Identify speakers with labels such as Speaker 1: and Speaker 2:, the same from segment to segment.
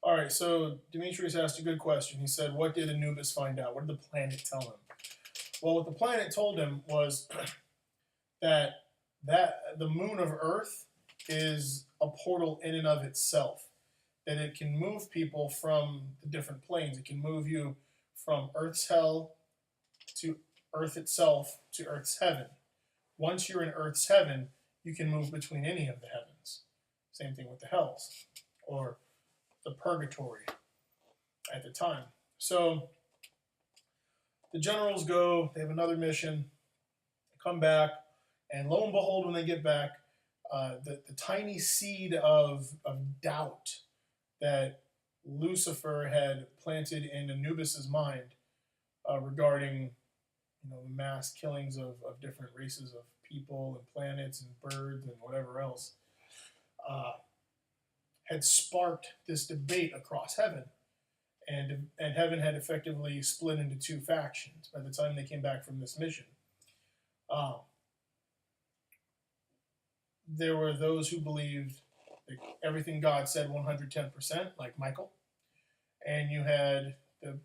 Speaker 1: All right, so Demetrius asked a good question. He said, what did Anubis find out? What did the planet tell him? Well, what the planet told him was that the moon of Earth is a portal in and of itself. That it can move people from the different planes. It can move you from Earth's hell to Earth itself to Earth's heaven. Once you're in Earth's heaven, you can move between any of the heavens. Same thing with the hells or the purgatory at the time. So the generals go, they have another mission, they come back, and lo and behold, when they get back, the tiny seed of doubt that Lucifer had planted in Anubis's mind regarding mass killings of different races of people and planets and birds and whatever else, had sparked this debate across heaven. And heaven had effectively split into two factions by the time they came back from this mission. There were those who believed that everything God said 110%, like Michael. And you had the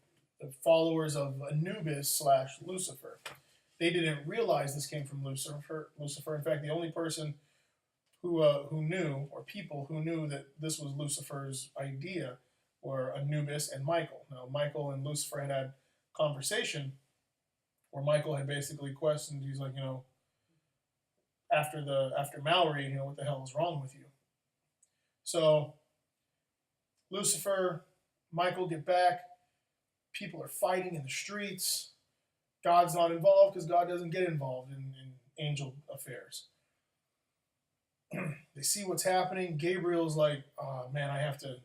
Speaker 1: followers of Anubis slash Lucifer. They didn't realize this came from Lucifer. In fact, the only person who knew, or people who knew that this was Lucifer's idea, were Anubis and Michael. Now, Michael and Lucifer had a conversation where Michael had basically questioned. He's like, after Mallory, what the hell is wrong with you? So Lucifer, Michael get back. People are fighting in the streets. God's not involved because God doesn't get involved in angel affairs. They see what's happening. Gabriel's like, oh man, I have to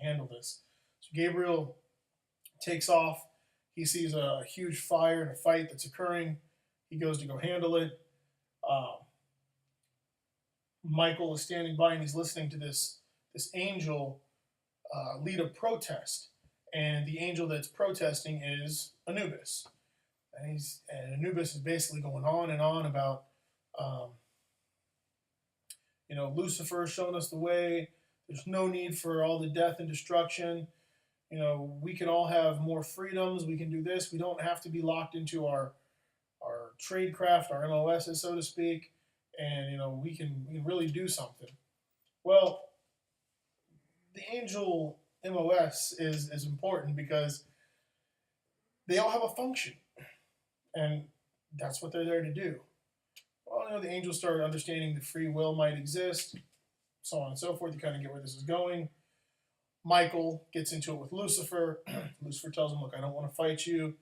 Speaker 1: handle this. So Gabriel takes off. He sees a huge fire and a fight that's occurring. He goes to go handle it. Michael is standing by and he's listening to this angel lead a protest. And the angel that's protesting is Anubis. And Anubis is basically going on and on about, Lucifer showing us the way. There's no need for all the death and destruction. We can all have more freedoms. We can do this. We don't have to be locked into our tradecraft, our MOSs, so to speak. And, we can really do something. Well, the angel MOS is important because they all have a function. And that's what they're there to do. Well, the angels start understanding that free will might exist, so on and so forth. You kind of get where this is going. Michael gets into it with Lucifer. Lucifer tells him, look, I don't want to fight you.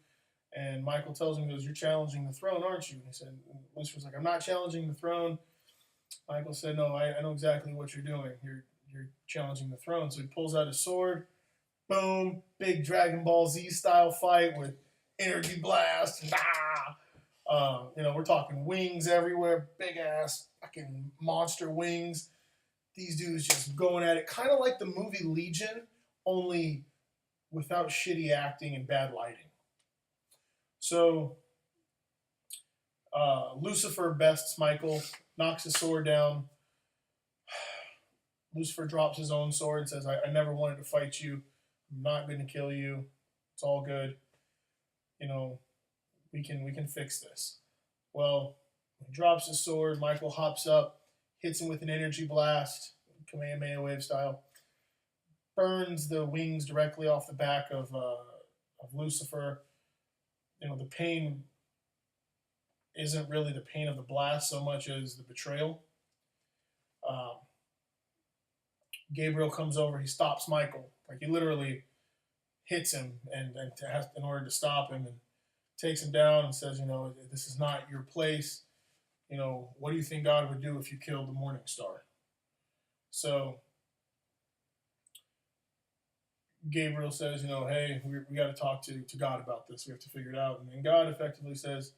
Speaker 1: And Michael tells him, he goes, you're challenging the throne, aren't you? And he said, Lucifer's like, I'm not challenging the throne. Michael said, no, I know exactly what you're doing. You're challenging the throne. So he pulls out his sword. Boom. Big Dragon Ball Z style fight with energy blast. We're talking wings everywhere. Big ass fucking monster wings. These dudes just going at it. Kind of like the movie Legion, only without shitty acting and bad lighting. So Lucifer bests Michael, knocks his sword down. Lucifer drops his own sword and says, I never wanted to fight you. I'm not going to kill you. It's all good. We can fix this. Well, he drops his sword. Michael hops up, hits him with an energy blast, Kamehameha wave style, burns the wings directly off the back of Lucifer. The pain isn't really the pain of the blast so much as the betrayal. Gabriel comes over. He stops Michael. Like, he literally hits him and in order to stop him, and takes him down and says, this is not your place. What do you think God would do if you killed the morning star? So Gabriel says, hey, we got to talk to God about this. We have to figure it out. And then God effectively says,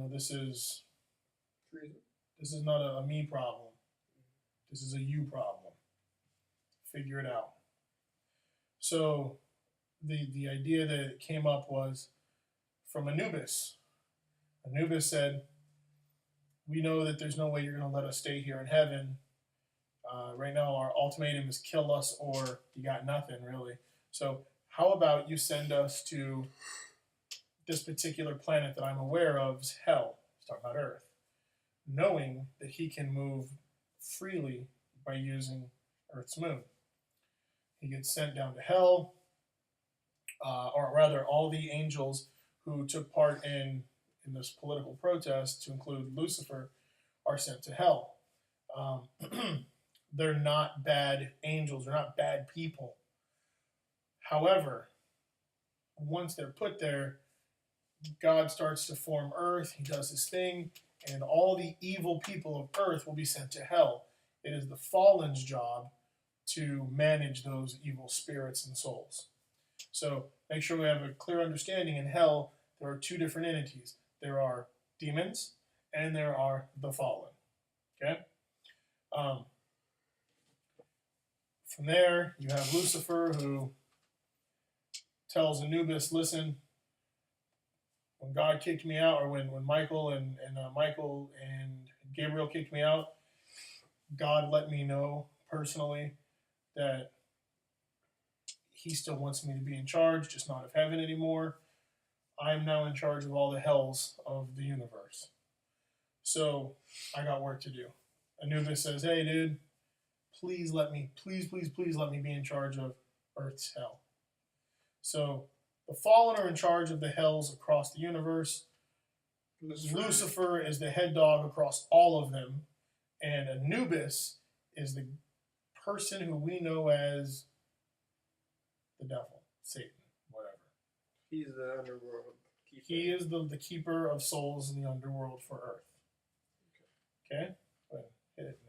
Speaker 1: this is not a me problem. This is a you problem. Figure it out. So the idea that came up was from Anubis. Anubis said, we know that there's no way you're going to let us stay here in heaven. Right now, our ultimatum is kill us or you got nothing, really. So, how about you send us to this particular planet that I'm aware of is hell. Let's talk about Earth. Knowing that he can move freely by using Earth's moon. He gets sent down to hell, or rather, all the angels who took part in this political protest, to include Lucifer, are sent to hell. They're not bad angels, they're not bad people. However, once they're put there, God starts to form Earth, he does his thing, and all the evil people of Earth will be sent to hell. It is the fallen's job to manage those evil spirits and souls. So make sure we have a clear understanding. In hell, there are two different entities. There are demons, and there are the fallen. Okay? From there, you have Lucifer, who tells Anubis, listen, when God kicked me out, or when Michael and Gabriel kicked me out, God let me know personally that he still wants me to be in charge, just not of heaven anymore. I'm now in charge of all the hells of the universe. So I got work to do. Anubis says, hey, dude, please let me be in charge of Earth's hell. So the fallen are in charge of the hells across the universe. Lucifer is the head dog across all of them. And Anubis is the person who we know as the devil, Satan, whatever.
Speaker 2: He's the underworld keeper.
Speaker 1: He is the keeper of souls in the underworld for Earth. Okay? Go ahead, hit it.